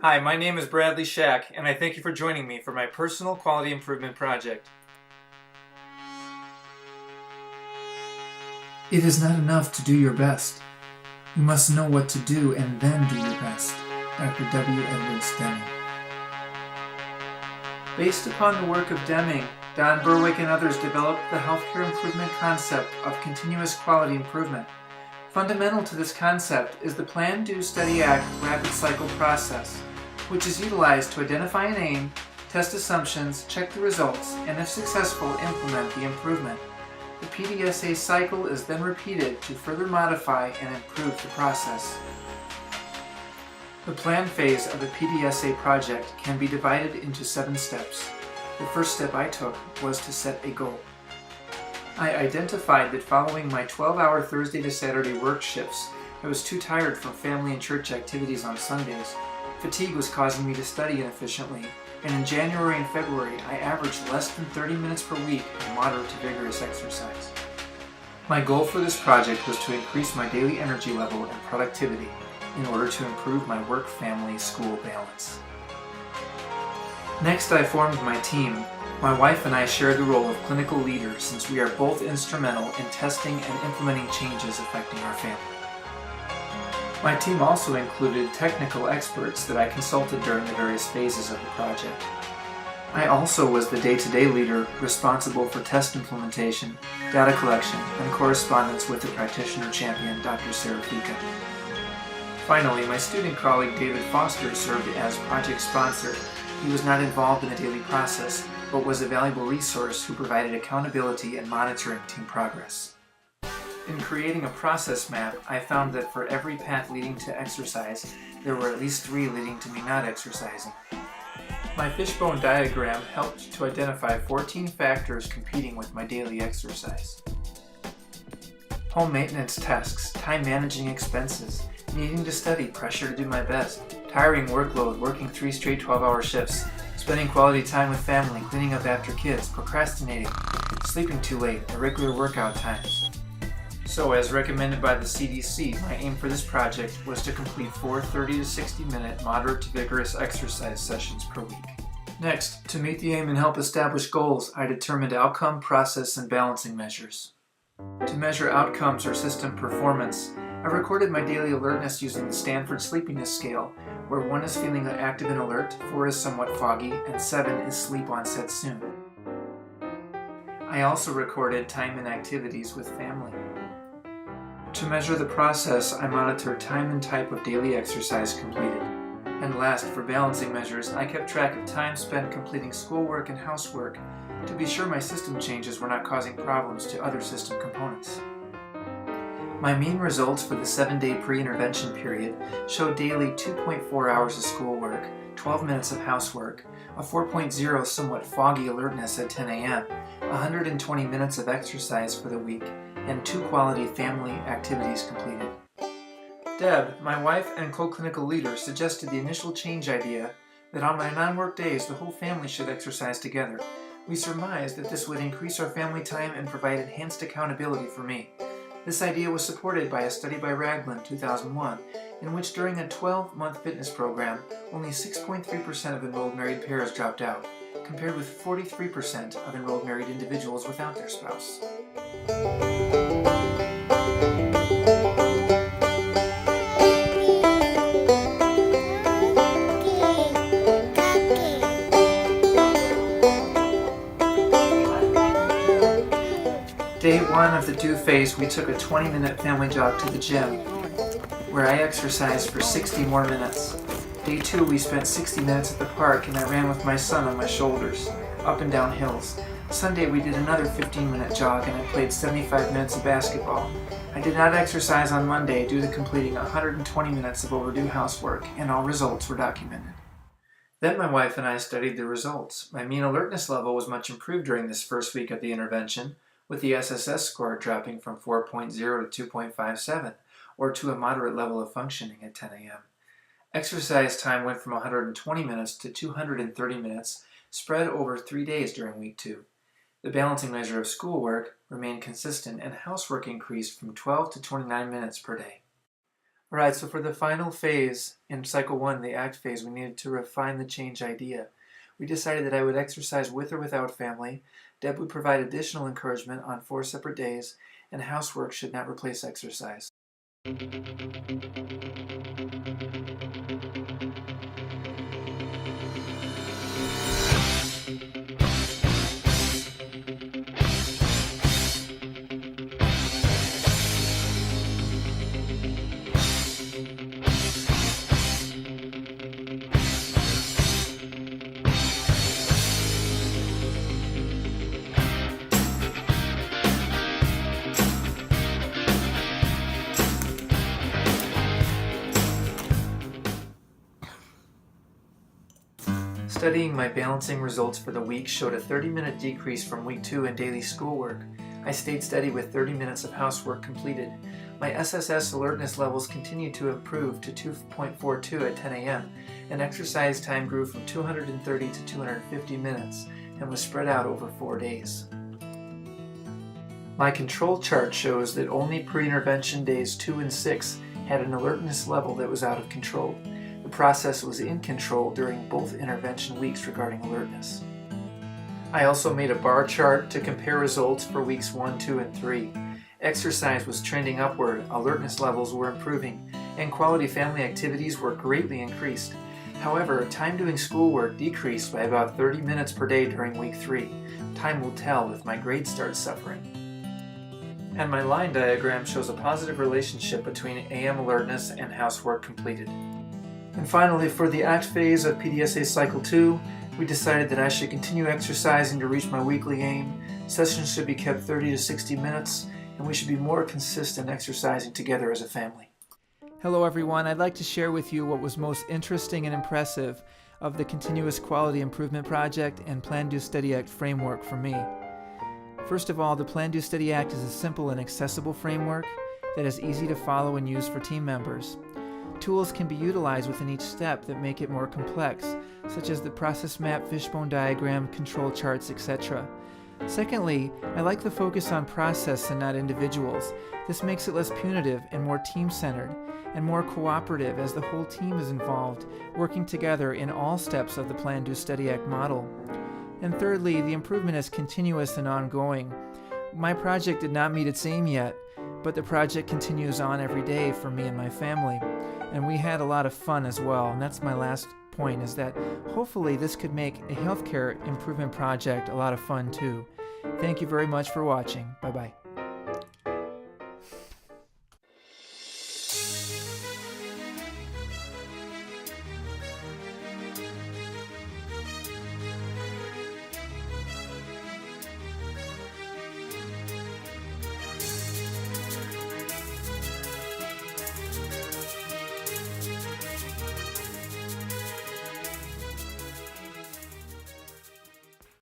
Hi, my name is Bradley Shack, and I thank you for joining me for my personal quality improvement project. It is not enough to do your best. You must know what to do and then do your best. Dr. W. Edwards Deming. Based upon the work of Deming, Don Berwick and others developed the healthcare improvement concept of continuous quality improvement. Fundamental to this concept is the Plan, Do, Study, Act rapid cycle process, which is utilized to identify an aim, test assumptions, check the results, and if successful, implement the improvement. The PDSA cycle is then repeated to further modify and improve the process. The plan phase of the PDSA project can be divided into 7 steps. The first step I took was to set a goal. I identified that following my 12-hour Thursday to Saturday work shifts, I was too tired from family and church activities on Sundays. Fatigue was causing me to study inefficiently, and in January and February I averaged less than 30 minutes per week of moderate to vigorous exercise. My goal for this project was to increase my daily energy level and productivity in order to improve my work-family-school balance. Next, I formed my team. My wife and I shared the role of clinical leader since we are both instrumental in testing and implementing changes affecting our family. My team also included technical experts that I consulted during the various phases of the project. I also was the day-to-day leader responsible for test implementation, data collection, and correspondence with the practitioner champion, Dr. Sarah Fika. Finally, my student colleague David Foster served as project sponsor. He was not involved in the daily process, but was a valuable resource who provided accountability and monitoring team progress. In creating a process map, I found that for every path leading to exercise, there were at least 3 leading to me not exercising. My fishbone diagram helped to identify 14 factors competing with my daily exercise. Home maintenance tasks, time managing expenses, needing to study, pressure to do my best, tiring workload, working 3 straight 12-hour shifts, spending quality time with family, cleaning up after kids, procrastinating, sleeping too late, irregular workout times. So, as recommended by the CDC, my aim for this project was to complete 4 30 to 60 minute moderate to vigorous exercise sessions per week. Next, to meet the aim and help establish goals, I determined outcome, process, and balancing measures. To measure outcomes or system performance, I recorded my daily alertness using the Stanford Sleepiness Scale, where 1 is feeling active and alert, 4 is somewhat foggy, and 7 is sleep onset soon. I also recorded time and activities with family. To measure the process, I monitored time and type of daily exercise completed. And last, for balancing measures, I kept track of time spent completing schoolwork and housework to be sure my system changes were not causing problems to other system components. My mean results for the 7-day pre-intervention period showed daily 2.4 hours of schoolwork, 12 minutes of housework, a 4.0 somewhat foggy alertness at 10 a.m., 120 minutes of exercise for the week, and 2 quality family activities completed. Deb, my wife and co-clinical leader, suggested the initial change idea that on my non-work days the whole family should exercise together. We surmised that this would increase our family time and provide enhanced accountability for me. This idea was supported by a study by Ragland 2001, in which during a 12-month fitness program, only 6.3% of enrolled married pairs dropped out, compared with 43% of enrolled married individuals without their spouse. Day 1 of the do phase, we took a 20-minute family jog to the gym, where I exercised for 60 more minutes. Day 2, we spent 60 minutes at the park and I ran with my son on my shoulders, up and down hills. Sunday, we did another 15-minute jog and I played 75 minutes of basketball. I did not exercise on Monday due to completing 120 minutes of overdue housework, and all results were documented. Then my wife and I studied the results. My mean alertness level was much improved during this first week of the intervention, with the SSS score dropping from 4.0 to 2.57, or to a moderate level of functioning at 10 a.m. Exercise time went from 120 minutes to 230 minutes, spread over 3 days during week 2. The balancing measure of schoolwork remained consistent, and housework increased from 12 to 29 minutes per day. Alright, so for the final phase in cycle 1, the ACT phase, we needed to refine the change idea. We decided that I would exercise with or without family, Deb would provide additional encouragement on 4 separate days, and housework should not replace exercise. Studying my balancing results for the week showed a 30-minute decrease from week 2 in daily schoolwork. I stayed steady with 30 minutes of housework completed. My SSS alertness levels continued to improve to 2.42 at 10 a.m., and exercise time grew from 230 to 250 minutes and was spread out over 4 days. My control chart shows that only pre-intervention days 2 and 6 had an alertness level that was out of control. The process was in control during both intervention weeks regarding alertness. I also made a bar chart to compare results for weeks 1, 2, and 3. Exercise was trending upward, alertness levels were improving, and quality family activities were greatly increased. However, time doing schoolwork decreased by about 30 minutes per day during week 3. Time will tell if my grades start suffering. And my line diagram shows a positive relationship between AM alertness and housework completed. And finally, for the ACT phase of PDSA Cycle 2, we decided that I should continue exercising to reach my weekly aim. Sessions should be kept 30 to 60 minutes, and we should be more consistent exercising together as a family. Hello everyone, I'd like to share with you what was most interesting and impressive of the Continuous Quality Improvement Project and Plan, Do, Study, Act framework for me. First of all, the Plan, Do, Study, Act is a simple and accessible framework that is easy to follow and use for team members. Tools can be utilized within each step that make it more complex, such as the process map, fishbone diagram, control charts, etc. Secondly, I like the focus on process and not individuals. This makes it less punitive and more team-centered, and more cooperative as the whole team is involved, working together in all steps of the Plan, Do, Study, Act model. And thirdly, the improvement is continuous and ongoing. My project did not meet its aim yet, but the project continues on every day for me and my family. And we had a lot of fun as well, and that's my last point, is that hopefully this could make a healthcare improvement project a lot of fun too. Thank you very much for watching. Bye-bye.